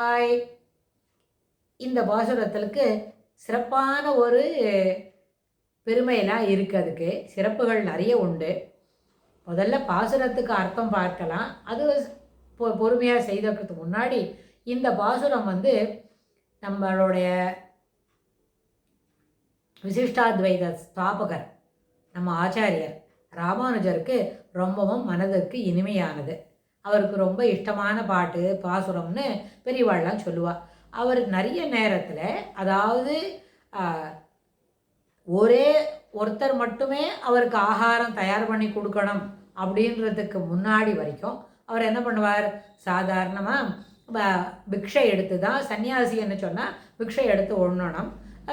Hi. இந்த பாசுரத்திற்கு சிறப்பான ஒரு பெருமையெல்லாம் இருக்குது. அதுக்கு சிறப்புகள் நிறைய உண்டு. முதல்ல பாசுரத்துக்கு அர்த்தம் பார்க்கலாம். அது பொறுமையாக செய்ததுக்கு முன்னாடி இந்த பாசுரம் நம்மளுடைய விசிஷ்டாத்வைத ஸ்தாபகர் நம்ம ஆச்சாரியர் ராமானுஜருக்கு ரொம்பவும் மனதிற்கு இனிமையானது. அவருக்கு ரொம்ப இஷ்டமான பாட்டு பாசுரம்னு பெரியவாள்லாம் சொல்லுவாள். அவர் நிறைய நேரத்தில், அதாவது ஒரே ஒருத்தர் மட்டுமே அவருக்கு ஆகாரம் தயார் பண்ணி கொடுக்கணும் அப்படின்றதுக்கு முன்னாடி வரைக்கும் அவர் என்ன பண்ணுவார், சாதாரணமாக பிக்ஷை எடுத்து தான், சன்னியாசின்னு சொன்னால் பிக்ஷை எடுத்து ஒண்ணணும்.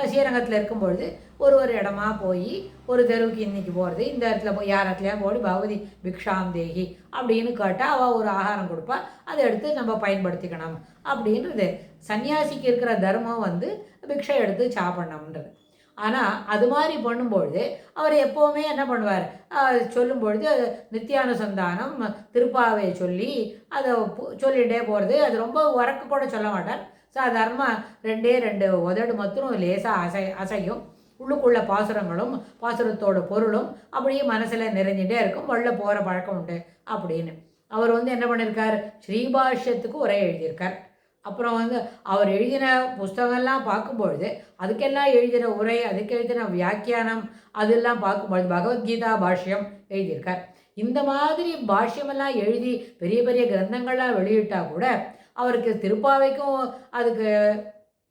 ஸ்ரீரங்கத்தில் இருக்கும்பொழுது ஒரு இடமா போய் ஒரு தெருவுக்கு இன்னைக்கு போகிறது, இந்த இடத்துல போய் யார் இடத்துலையா போய் பகவதி பிக்ஷாம் தேகி அப்படின்னு கேட்டால் அவள் ஒரு ஆகாரம் கொடுப்பா, அதை எடுத்து நம்ம பயன்படுத்திக்கணும் அப்படின்றது சன்னியாசிக்கு இருக்கிற தர்மம். பிக்ஷை எடுத்து சாப்பிடணுன்றது. ஆனால் அது மாதிரி பண்ணும்பொழுது அவர் எப்போவுமே என்ன பண்ணுவார், சொல்லும்பொழுது அது நித்தியானுசந்தானம் திருப்பாவை சொல்லி அதை சொல்லிகிட்டே போகிறது. அது ரொம்ப உறக்க கூட சொல்ல மாட்டார். சாதாரணமாக ரெண்டு உதடு மாத்திரம் லேசாக அசையும். உள்ளுக்குள்ள பாசுரங்களும் பாசுரத்தோட பொருளும் அப்படியே மனசில் நிறைஞ்சிட்டே இருக்கும். வெளில போகிற பழக்கம் உண்டு அப்படின்னு அவர் என்ன பண்ணியிருக்கார், ஸ்ரீபாஷ்யத்துக்கு உரை எழுதியிருக்கார். அப்புறம் அவர் எழுதின புஸ்தகம்லாம் பார்க்கும்பொழுது அதுக்கெல்லாம் எழுதின உரை, அதுக்கு எழுதின வியாக்கியானம் அதெல்லாம் பார்க்கும்பொழுது பகவத்கீதா பாஷ்யம் எழுதியிருக்கார். இந்த மாதிரி பாஷ்யமெல்லாம் எழுதி பெரிய பெரிய கிரந்தங்கள்லாம் வெளியிட்டால் கூட அவருக்கு திருப்பாவைக்கும் அதுக்கு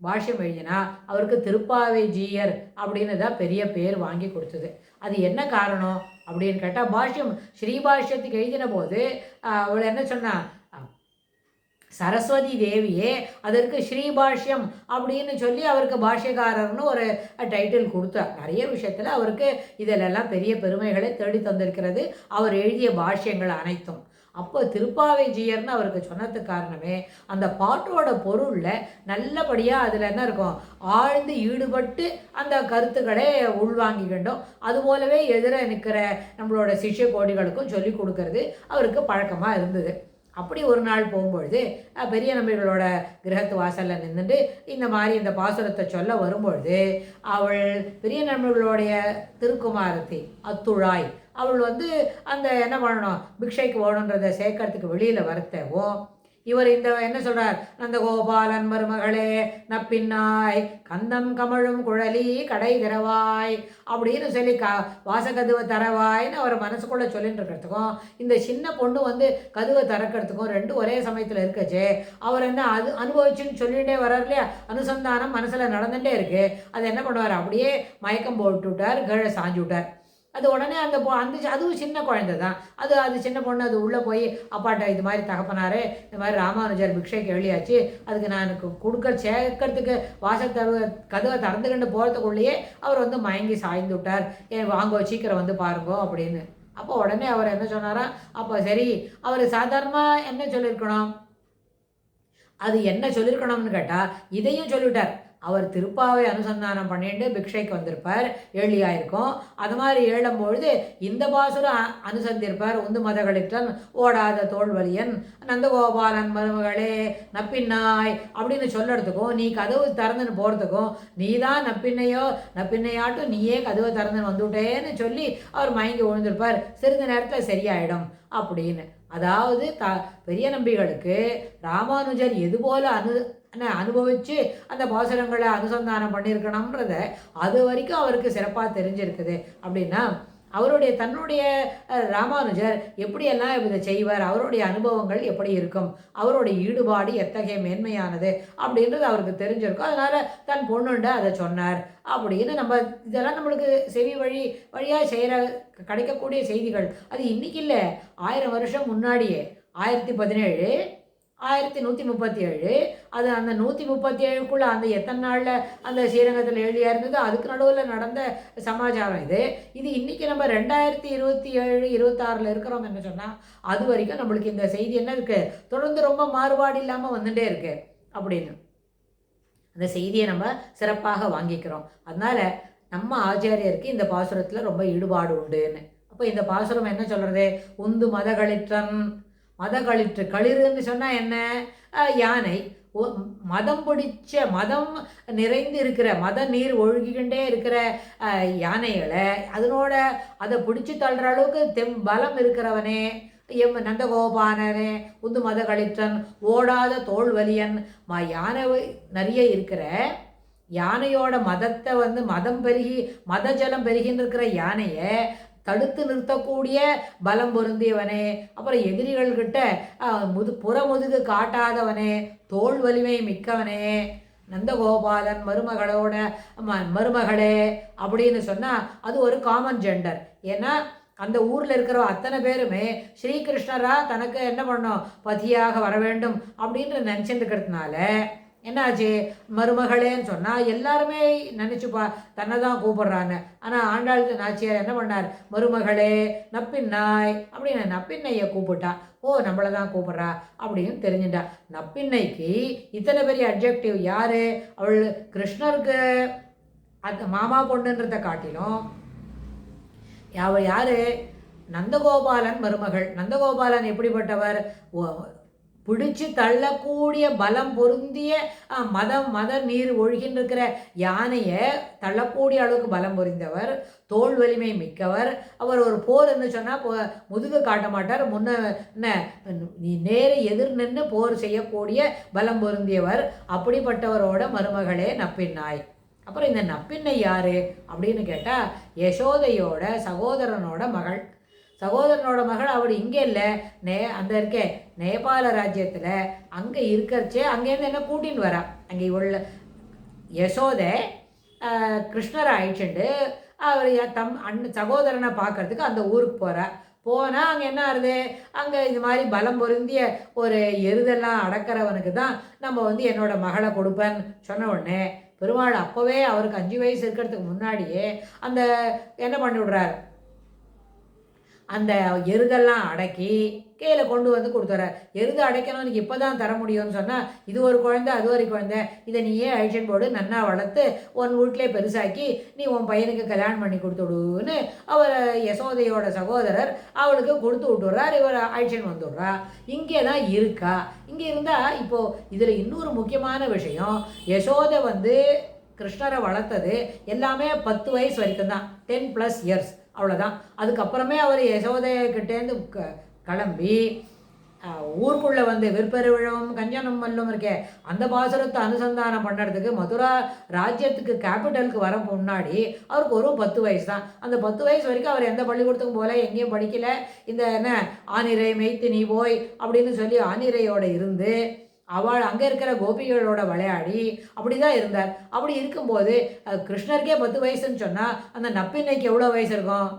பாஷ்யம் எழுதினா அவருக்கு திருப்பாவை ஜீயர் அப்படின்னு தான் பெரிய பேர் வாங்கி கொடுத்தது. அது என்ன காரணம் அப்படின்னு கேட்டால், பாஷ்யம் ஸ்ரீபாஷ்யத்துக்கு எழுதின போது அவள் என்ன சொன்னா, சரஸ்வதி தேவியே அதற்கு ஸ்ரீபாஷ்யம் அப்படின்னு சொல்லி அவருக்கு பாஷ்யக்காரர்னு ஒரு டைட்டில் கொடுத்தார். நிறைய விஷயத்தில் அவருக்கு இதிலெல்லாம் பெரிய பெருமைகளை தேடி தந்திருக்கிறது அவர் எழுதிய பாஷ்யங்கள் அனைத்தும். அப்போ திருப்பாவை ஜீயர்னு அவருக்கு சொன்னதுக்கு காரணமே அந்த பாட்டோட பொருளில் நல்லபடியாக அதில் என்ன இருக்கும், ஆழ்ந்து ஈடுபட்டு அந்த கருத்துக்களை உள்வாங்கிக்கிட்டோம். அதுபோலவே எதிர நிற்கிற நம்மளோட சிஷ்ய கோடிகளுக்கும் சொல்லி கொடுக்கறது அவருக்கு பழக்கமாக இருந்தது. அப்படி ஒரு நாள் போகும்பொழுது பெரிய நம்பிகளோட கிரகத்து வாசலில் நின்றுட்டு இந்த மாதிரி இந்த பாசுரத்தை சொல்ல வரும்பொழுது அவள் பெரிய நம்பிகளுடைய திருக்குமாரத்தி அத்துழாய் அவள் அந்த என்ன பண்ணணும், பிக்ஷைக்கு ஓடுன்றதை சேர்க்கறதுக்கு வெளியில் வரத்தவும் இவர் என்ன சொல்கிறார், நந்த கோபாலன் மருமகளே நப்பின்னாய் கந்தம் கமழும் குழலி கடை திறவாய் அப்படின்னு சொல்லி வாசகதுவை தரவாய்ன்னு அவர் மனசுக்குள்ளே சொல்லிட்டு இருக்கிறதுக்கும், இந்த சின்ன பொண்ணு கதுவை திறக்கிறதுக்கும் ரெண்டும் ஒரே சமயத்தில் இருக்கச்சே அவர் அது அனுபவிச்சுன்னு சொல்லிகிட்டே வர்றார் இல்லையா. அனுசந்தானம் மனசில் நடந்துகிட்டே இருக்குது. அது என்ன பண்ணுவார், அப்படியே மயக்கம் போட்டு விட்டார், கீழே சாஞ்சு விட்டார். அது உடனே அதுவும் சின்ன குழந்தை தான். அது சின்ன பொண்ணு அது உள்ளே போய் அப்பாட்ட இது மாதிரி தகப்பனாரே இந்த மாதிரி ராமானுஜர் பிக்ஷைக்கு எழுதியாச்சு, அதுக்கு நான் எனக்கு சேர்க்கறதுக்கு கதவை திறந்துக்கிட்டு போகிறதுக்குள்ளேயே அவர் மயங்கி சாய்ந்து விட்டார், வாங்க சீக்கிரம் பாருங்கோ அப்படின்னு. அப்போ உடனே அவர் என்ன சொன்னாரா, அப்போ சரி அவர் சாதாரணமாக என்ன சொல்லியிருக்கணும், அது என்ன சொல்லியிருக்கணும்னு கேட்டால் இதையும் சொல்லிவிட்டார். அவர் திருப்பாவை அனுசந்தானம் பண்ணிட்டு பிக்ஷைக்கு வந்திருப்பார், ஏழியாயிருக்கும். அது மாதிரி ஏழும்பொழுது இந்த பாசுரம் அனுசந்திருப்பார். உந்து மதகளிட்டன் ஓடாத தோல்வலியன் நந்தகோபாலன் மருமகளே நப்பின்னாய் அப்படின்னு சொல்லுறதுக்கும், நீ கதவு திறந்துன்னு போகிறதுக்கும், நீ தான் நப்பின்னையாட்டும் நீயே கதவை திறந்துன்னு வந்துவிட்டேன்னு சொல்லி அவர் மயங்கி விழுந்திருப்பார். சிறிது நேரத்தில் சரியாயிடும் அப்படின்னு. அதாவது பெரிய நம்பிகளுக்கு ராமானுஜர் எதுபோல அனுபவித்து அந்த பாசுரங்களை அனுசந்தானம் பண்ணியிருக்கணும்ன்றத அது வரைக்கும் அவருக்கு சிறப்பாக தெரிஞ்சிருக்குது. அப்படின்னா தன்னுடைய ராமானுஜர் எப்படியெல்லாம் இதை செய்வார், அவருடைய அனுபவங்கள் எப்படி இருக்கும், அவருடைய ஈடுபாடு எத்தகைய மேன்மையானது அப்படின்றது அவருக்கு தெரிஞ்சிருக்கும். அதனால் தன் பொண்ணுண்ட அதை சொன்னார் அப்படின்னு இதெல்லாம் நம்மளுக்கு செவி வழியாக கிடைக்கக்கூடிய செய்திகள். அது இன்னைக்கு இல்லை, 1000 வருஷம் முன்னாடியே 1017 1137 அது அந்த 137க்குள்ளே அந்த எத்தனை நாளில் அந்த ஸ்ரீரங்கத்தில் எழுதியா இருந்தது, அதுக்கு நடுவில் நடந்த சமாச்சாரம் இது இன்றைக்கி நம்ம 2027 26 இருக்கிறோம் என்ன சொன்னால், அது வரைக்கும் நம்மளுக்கு இந்த செய்தி என்ன இருக்குது, தொடர்ந்து ரொம்ப மாறுபாடு இல்லாமல் வந்துட்டே இருக்கு அப்படின்னு அந்த செய்தியை நம்ம சிறப்பாக வாங்கிக்கிறோம். அதனால் நம்ம ஆச்சாரியருக்கு இந்த பாசுரத்தில் ரொம்ப ஈடுபாடு உண்டுன்னு. அப்போ இந்த பாசுரம் என்ன சொல்கிறது, உந்து மதகளிற்றன் மதகளிற்று களிறுன்னு சொன்னால் என்ன, யானை. மதம் பிடிச்ச மதம் நிறைந்து இருக்கிற மத நீர் ஒழுகிக்கிண்டே இருக்கிற யானைகளை அதனோட அதை பிடிச்சி தள்ளுற அளவுக்கு பலம் இருக்கிறவனே நந்தகோபாலனே உந்து மத கழிற்றன் ஓடாத தோல்வலியன் யானை நிறைய இருக்கிற யானையோட மதத்தை மதம் பெருகி மத ஜலம் பெருகின்னு இருக்கிற யானையை தடுத்து நிறுத்தக்கூடிய பலம் பொருந்தியவனே, அப்புறம் எதிரிகள்கிட்ட புறமுதுகு காட்டாதவனே, தோல் வலிமை மிக்கவனே, நந்தகோபாலன் மருமகளே அப்படின்னு சொன்னால் அது ஒரு காமன் ஜெண்டர். ஏன்னா அந்த ஊரில் இருக்கிற அத்தனை பேருமே ஸ்ரீகிருஷ்ணராக தனக்கு என்ன பண்ணோம் பதியாக வர வேண்டும் அப்படின்ற நினச்சிட்டுக்கிறதுனால என்னாச்சு, மருமகளேன்னு சொன்னால் எல்லாருமே நினச்சிப்பா தன்னை தான் கூப்பிட்றாங்க. ஆனால் ஆண்டாள் நாச்சியார் என்ன பண்ணார், மருமகளே நப்பின்னாய் அப்படின்னு நப்பின்னையை கூப்பிட்டா. ஓ நம்மளை தான் கூப்பிட்றா அப்படின்னு தெரிஞ்சுட்டா. நப்பின்னைக்கு இத்தனை பெரிய அட்ஜெக்டிவ் யார், அவள் கிருஷ்ணருக்கு அந்த மாமா பொண்ணுன்றதை காட்டிலும் அவள் யார், நந்தகோபாலன் மருமகள். நந்தகோபாலன் எப்படிப்பட்டவர், பிடிச்சு தள்ளக்கூடிய பலம் பொருந்திய மத நீர் ஒழுகின்றிருக்கிற யானையை தள்ளக்கூடிய அளவுக்கு பலம் பொருந்தவர், தோல் வலிமை மிக்கவர். அவர் ஒரு போர் என்று சொன்னால் முதுகு காட்ட மாட்டார், நேர எதிர் நின்று போர் செய்யக்கூடிய பலம் பொருந்தியவர். அப்படிப்பட்டவரோட மருமகளே நப்பின்னாய். அப்புறம் இந்த நப்பின்னை யாரு அப்படின்னு கேட்டால் யசோதையோட சகோதரனோட மகள். சகோதரனோட மகள் அவள் இங்கே இல்லை, அந்த இருக்கே நேபாள ராஜ்யத்தில் அங்கே இருக்கிறச்சே அங்கேருந்து என்ன கூட்டின்னு வரா. அங்கே உள்ள யசோதை கிருஷ்ணரை அழிச்சுண்டு அவர் சகோதரனை பார்க்கறதுக்கு அந்த ஊருக்கு போகிறா. போனால் அங்கே என்ன ஆகுது, அங்கே இது மாதிரி பலம் பொருந்திய ஒரு எருதெல்லாம் அடக்கிறவனுக்கு தான் நம்ம என்னோட மகளை கொடுப்பேன்னு சொன்ன உடனே பெருமாள் அப்போவே அவருக்கு 5 வயசு இருக்கிறதுக்கு முன்னாடியே அந்த என்ன பண்ணி விடுறார், அந்த எருதெல்லாம் அடக்கி கீழே கொண்டு கொடுத்துறார். எருது அடைக்கணும்னு இப்போ தான் தர முடியும்னு சொன்னால் இது ஒரு குழந்தை அது ஒரு குழந்தை, இதை நீயே அழிச்சன் போடு, நன்னா வளர்த்து உன் வீட்டிலே பெருசாக்கி நீ உன் பையனுக்கு கல்யாணம் பண்ணி கொடுத்துடுன்னு அவர் யசோதையோட சகோதரர் அவளுக்கு கொடுத்து விட்டுறார். இவர் அழிச்சன் வந்துடுறா. இங்கே தான் இருக்கா. இங்கே இருந்தால் இப்போது இதில் இன்னொரு முக்கியமான விஷயம், யசோதை கிருஷ்ணரை வளர்த்தது எல்லாமே 10 வயசு வரைக்கும் தான், 10+ இயர்ஸ் அவ்வளோதான். அதுக்கப்புறமே அவர் யசோதைக்கிட்டேருந்து கிளம்பி ஊருக்குள்ளே விற்பெருவிழம் கஞ்சனம் மல்லும் இருக்கே அந்த பாசுரத்தை அனுசந்தானம் பண்ணுறதுக்கு மதுரா ராஜ்யத்துக்கு கேபிட்டலுக்கு வர முன்னாடி அவருக்கு ஒரு 10 வயசு தான். அந்த 10 வயசு வரைக்கும் அவர் எந்த பள்ளிக்கூடத்துக்கும் போல எங்கேயும் படிக்கலை. இந்த என்ன ஆனிரை மெய்த்து நீ போய் அப்படின்னு சொல்லி ஆனிரையோடு இருந்து அவள் அங்கே இருக்கிற கோபிகளோட விளையாடி அப்படி தான் இருந்தார். அப்படி இருக்கும்போது கிருஷ்ணருக்கே 10 வயசுன்னு சொன்னால் அந்த நப்பின்னைக்கு எவ்வளோ வயசு இருக்கும்,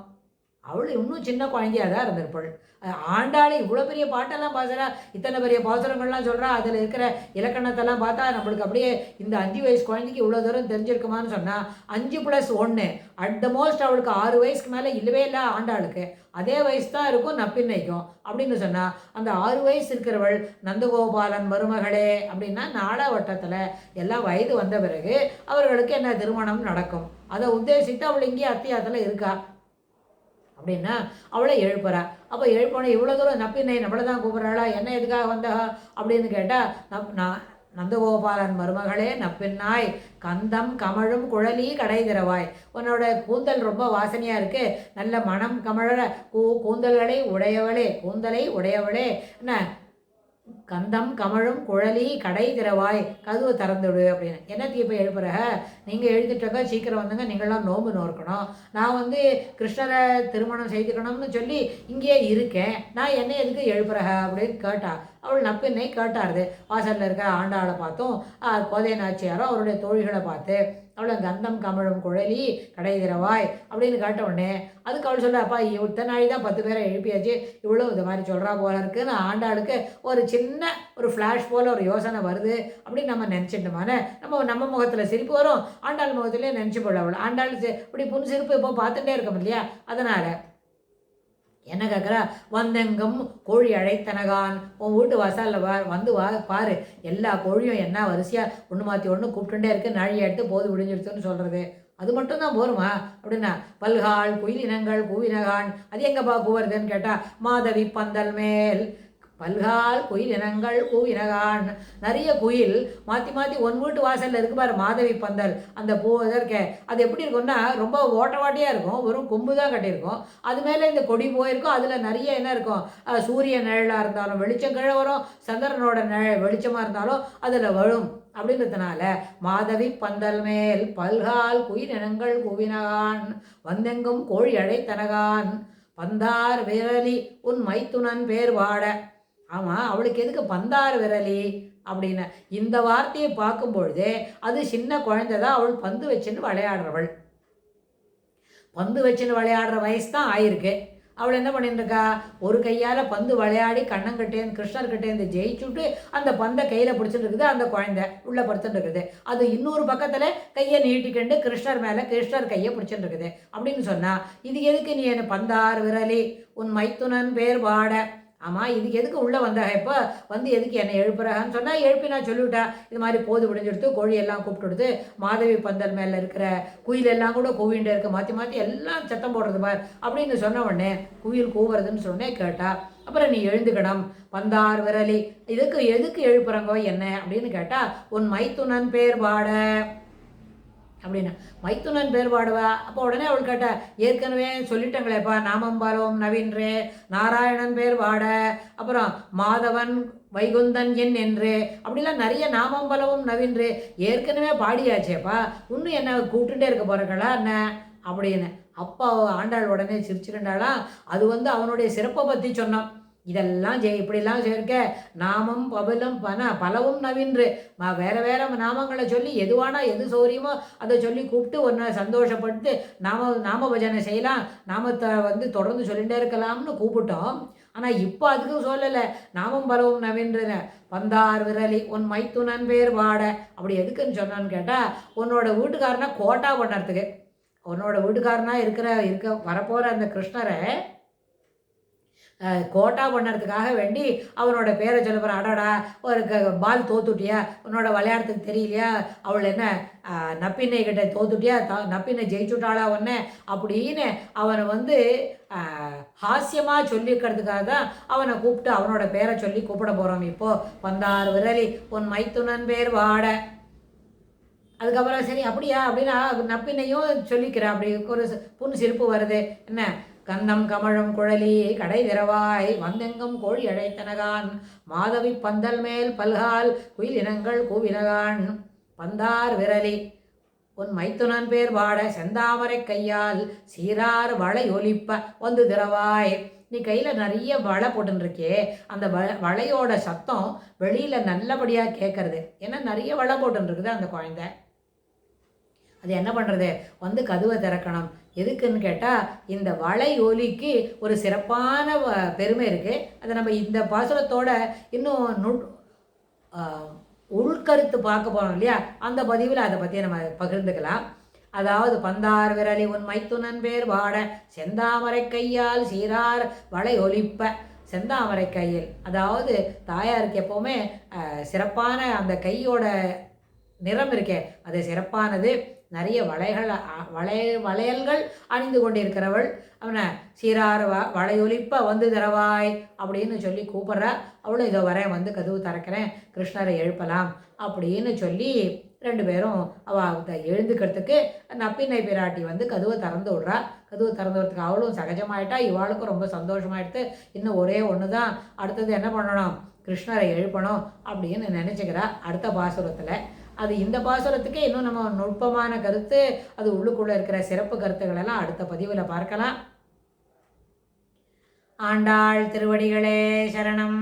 அவள் இன்னும் சின்ன குழந்தையாக தான் இருந்திருப்பாள். ஆண்டாள் இவ்வளோ பெரிய பாட்டெல்லாம் பாசுறா, இத்தனை பெரிய பாசுரங்கள்லாம் சொல்கிறா, அதில் இருக்கிற இலக்கணத்தெல்லாம் பார்த்தா நம்மளுக்கு அப்படியே இந்த 5 வயசு குழந்தைக்கு இவ்வளோ தூரம் தெரிஞ்சிருக்குமான்னு சொன்னால் 5+1 அட் த மோஸ்ட் அவளுக்கு 6 வயசுக்கு மேலே இல்லவே இல்லை ஆண்டாளுக்கு. அதே வயசு தான் இருக்கும் நப்பின்னைக்கும். அப்படின்னு சொன்னால் அந்த 6 வயசு இருக்கிறவள் நந்தகோபாலன் மருமகளே அப்படின்னா 4 வட்டத்தில் எல்லாம் வயது வந்த பிறகு அவர்களுக்கு என்ன திருமணம் நடக்கும். அதை உத்தேசித்து அவள் இங்கே அத்தியாத்தில் இருக்கா அப்படின்னா அவளை எழுப்புறா. அப்போ எழுப்போனே இவ்வளோ தூரம் நப்பின்னை நம்மளை தான் கூப்பிட்றாளா, என்ன எதுக்காக வந்தா அப்படின்னு கேட்டால் நந்தகோபாலன் மருமகளே நப்பின்னாய் கந்தம் கமழும் குழலி கடை திறவாய். உன்னோட கூந்தல் ரொம்ப வாசனையாக இருக்குது, நல்ல மனம் கமழ கூந்தலை உடையவளே என்ன கந்தம் கமழும் குழலி கடை திறவாய் கதவு திறந்துவிடு அப்படின்னு. என்னத்துக்கு இப்போ எழுப்புற, நீங்கள் எழுதிட்டாக்கா சீக்கிரம் வந்துங்க, நீங்களாம் நோம்பு நோக்கணும், நான் கிருஷ்ணரை திருமணம் செய்துக்கணும்னு சொல்லி இங்கேயே இருக்கேன், நான் என்ன எதுக்கு எழுப்புற அப்படின்னு கேட்டா. அவள் நப்பின்னை கேட்டாருது. வாசலில் இருக்கிற ஆண்டாளை பார்த்தும் கோதை நாச்சியாரும் அவருடைய தோழிகளை பார்த்து அவளை கந்தம் கமழும் குழலி கடை திறவாய் அப்படின்னு கேட்ட உடனே அதுக்கு அவள் சொல்கிறாப்பா இத்தனை நாளி தான் 10 பேரை எழுப்பியாச்சு, இவ்வளோ இது மாதிரி சொல்கிறா போல இருக்குன்னு ஆண்டாளுக்கு ஒரு சின்ன ஒரு ஃப்ளாஷ் போல் ஒரு யோசனை வருது. அப்படின்னு நம்ம நினச்சிட்டோமான நம்ம முகத்தில் சிரிப்பு வரும், ஆண்டாள் முகத்துலேயே நினச்சி போட அவள். ஆண்டாள் இப்படி புன்சிரிப்பு இப்போ பார்த்துட்டே இருக்கோம் இல்லையா, அதனால் என்ன கேட்குறா, வந்தெங்கும் கோழி அழைத்தனகான், உன் வீட்டு வாசலில் பாரு, எல்லா கோழியும் என்ன வரிசையாக ஒன்று மாற்றி ஒன்று கூப்பிட்டுட்டே இருக்கு, நாழி எடுத்து போது விடிஞ்சிடுச்சுன்னு சொல்கிறது. அது மட்டும்தான் போருமா அப்படின்னா, பல்காள் குயிலினங்கள் கூவினகான் அது எங்கப்பா கூவுறதுன்னு கேட்டால் மாதவி பந்தல் மேல் பல்கால் குயில் இனங்கள் கூவினகான். நிறைய குயில் மாற்றி மாற்றி ஒன் வீட்டு வாசலில் இருக்கு பாரு மாதவி பந்தல், அந்த பூ இருக்க அது எப்படி இருக்கும்னா ரொம்ப ஓட்டவாட்டியாக இருக்கும், வெறும் கொம்பு தான் கட்டியிருக்கும். அது மேலே இந்த கொடி போயிருக்கும். அதில் நிறைய என்ன இருக்கும், சூரிய நிழலாக இருந்தாலும் வெளிச்சம் கீழே வரும், சந்திரனோட வெளிச்சமாக இருந்தாலும் அதில் வரும். அப்படின்றதுனால மாதவி பந்தல் மேல் பல்கால் குயில் இனங்கள் கூவினகான் வந்தெங்கும் கோழி அழைத்தனகான் பந்தார் விரலி உன் மைத்துனன் பேர் வாட. ஆமாம், அவளுக்கு எதுக்கு பந்தார் விரலி அப்படின்னு இந்த வார்த்தையை பார்க்கும் பொழுதே அது சின்ன குழந்தை தான். அவள் பந்து வச்சுன்னு விளையாடுறவள், பந்து வச்சுன்னு விளையாடுற வயசு தான் ஆயிருக்கு. அவள் என்ன பண்ணிட்டுருக்கா, ஒரு கையால் பந்து விளையாடி கண்ணங்கிட்டேருந்து கிருஷ்ணர்கிட்டேருந்து ஜெயிச்சுட்டு அந்த பந்தை கையில் பிடிச்சிட்டு இருக்குது. அந்த குழந்தை உள்ளே படுத்துட்டு இருக்குது. அது இன்னொரு பக்கத்தில் கையை நீட்டிக்கண்டு கிருஷ்ணர் மேலே கிருஷ்ணர் கையை பிடிச்சிட்டு இருக்குது. அப்படின்னு சொன்னால் இது எதுக்கு நீ என்ன பந்தார் விரலி உன் மைத்துனன் பேர் வாட. ஆமாம், இதுக்கு எதுக்கு உள்ளே வந்தாக, இப்போ வந்து எதுக்கு என்னை எழுப்புறான்னு சொன்னால் எழுப்பி நான் சொல்லிவிட்டா இது மாதிரி போது விடிஞ்செடுத்து கோழியெல்லாம் கூப்பிட்டு மாதவி பந்தல் மேலே இருக்கிற குயிலெல்லாம் கூட கூவிண்டே இருக்க மாற்றி மாற்றி எல்லாம் சத்தம் போடுறது பார் அப்படின்னு சொன்ன உடனே குயில் கூவுறதுன்னு சொன்னே கேட்டா. அப்புறம் நீ எழுந்துக்கணும் பந்தார் விரலி, இதுக்கு எதுக்கு எழுப்புறாங்கோ என்ன அப்படின்னு கேட்டால் உன் மைத்துனன் பேர் பாட அப்படின்னு. மைத்துனன் பேர் பாடுவா. அப்போ உடனே அவள் கேட்டா, ஏற்கனவே சொல்லிட்டாங்களேப்பா நாமம்பாலவும் நவீன்றே நாராயணன் பேர் பாட, அப்புறம் மாதவன் வைகுந்தன் என் என்று அப்படிலாம் நிறைய நாமம்பலவும் நவீன்று ஏற்கனவே பாடியாச்சேப்பா, இன்னும் என்ன கூப்பிட்டுட்டே இருக்க போகிறங்களா என்ன அப்படின்னு. அப்பா ஆண்டாள் உடனே சிரிச்சுக்கிண்டாலாம். அது அவனுடைய சிறப்பை பற்றி சொன்னான். இதெல்லாம் இப்படிலாம் சேர்க்க நாமம் பபலம் பலவும் நவீன்று வேறு வேறு நாமங்களை சொல்லி எதுவானா எது சௌரியமோ அதை சொல்லி கூப்பிட்டு ஒன்றை சந்தோஷப்பட்டு நாம பஜனை செய்யலாம், நாமத்தை தொடர்ந்து சொல்லிகிட்டே இருக்கலாம்னு கூப்பிட்டோம். ஆனால் இப்போ அதுக்கு சொல்லலை, நாமம் பலவும் நவீன்று பந்தார் விரலி உன் மைத்துனன் பேர் பாட. அப்படி எதுக்குன்னு சொன்னான்னு கேட்டால், உன்னோட வீட்டுக்காரனா கோட்டா பண்ணுறதுக்கு, உன்னோட வீட்டுக்காரனா இருக்க வரப்போகிற அந்த கிருஷ்ணரை கோட்டா பண்ணுறதுக்காக வேண்டி அவனோட பேரை சொல்ல போகிறான். அடாடா ஒரு பால் தோத்துட்டியா, உன்னோட விளையாடுறதுக்கு தெரியலையா, அவள் என்ன நப்பின்னை கிட்ட தோத்துட்டியா, நப்பின்னை ஜெயிச்சுட்டாளா ஒன்று அப்படின்னு அவனை ஹாஸ்யமாக சொல்லிக்கிறதுக்காக தான் அவனை கூப்பிட்டு அவனோட பேரை சொல்லி கூப்பிட போகிறோம். இப்போது பந்தார் விரலி உன் மைத்துனன் பேர் வாட. அதுக்கப்புறம் சரி அப்படியா அப்படின்னா நப்பினையும் சொல்லிக்கிறேன். அப்படி ஒரு புன் சிரிப்பு வருது. என்ன கந்தம் கமழும் குழலி கடை திறவாய் வந்தெங்கும் கோழி அழைத்தனகான் மாதவி பந்தல் மேல் பல்கால் குயில் இனங்கள் கூவினகான் பந்தார் விரலி உன் மைத்துனன் பேர் பாட செந்தாமரை கையால் சீரார் வளை ஒலிப்ப வந்து திறவாய். நீ கையில் நிறைய வளை போட்டுருக்கே, அந்த வளையோட சத்தம் வெளியில் நல்லபடியாக கேட்கறது. ஏன்னா நிறைய வளை போட்டுருக்குது அந்த குழந்தை. அது என்ன பண்ணுறது, கதவை திறக்கணும். எதுக்குன்னு கேட்டால் இந்த வளை ஒலிக்கு ஒரு சிறப்பான பெருமை இருக்குது. அதை நம்ம இந்த பாசுரத்தோட இன்னும் உள்கருத்து பார்க்க போகிறோம் இல்லையா, அந்த பதிவில் அதை பற்றி நம்ம பகிர்ந்துக்கலாம். அதாவது பந்தார் விரலி உன் மைத்துனன் பேர் வாட செந்தாமரை கையால் சீரார் வளை ஒலிப்ப. செந்தாமரை கையில், அதாவது தாயாருக்கு எப்போவுமே சிறப்பான அந்த கையோட நிறம் இருக்கே அது சிறப்பானது. நிறைய வளையல்கள் அணிந்து கொண்டிருக்கிறவள். அவனை சீரார் வளையொலிப்ப வந்து தரவாய் அப்படின்னு சொல்லி கூப்பிட்றா. அவளும் இதோ வரேன், கதவு திறக்கிறேன், கிருஷ்ணரை எழுப்பலாம் அப்படின்னு சொல்லி ரெண்டு பேரும் அவள் எழுந்துக்கிறதுக்கு நப்பின்னை பிராட்டி கதவை திறந்து விட்றா. கதவு திறந்து விடுறதுக்கு அவளும் சகஜமாயிட்டா. இவாளுக்கும் ரொம்ப சந்தோஷமாயிடுத்து. இன்னும் ஒரே ஒன்று தான், அடுத்தது என்ன பண்ணணும், கிருஷ்ணரை எழுப்பணும் அப்படின்னு நினச்சிக்கிறா அடுத்த பாசுரத்தில். அது இந்த பாசுரத்துக்கே இன்னும் நம்ம நுட்பமான கருத்து, அது உள்ளுக்குள்ளே இருக்கிற சிறப்பு கருத்துக்களெல்லாம் அடுத்த பதிவில் பார்க்கலாம். ஆண்டாள் திருவடிகளே சரணம்.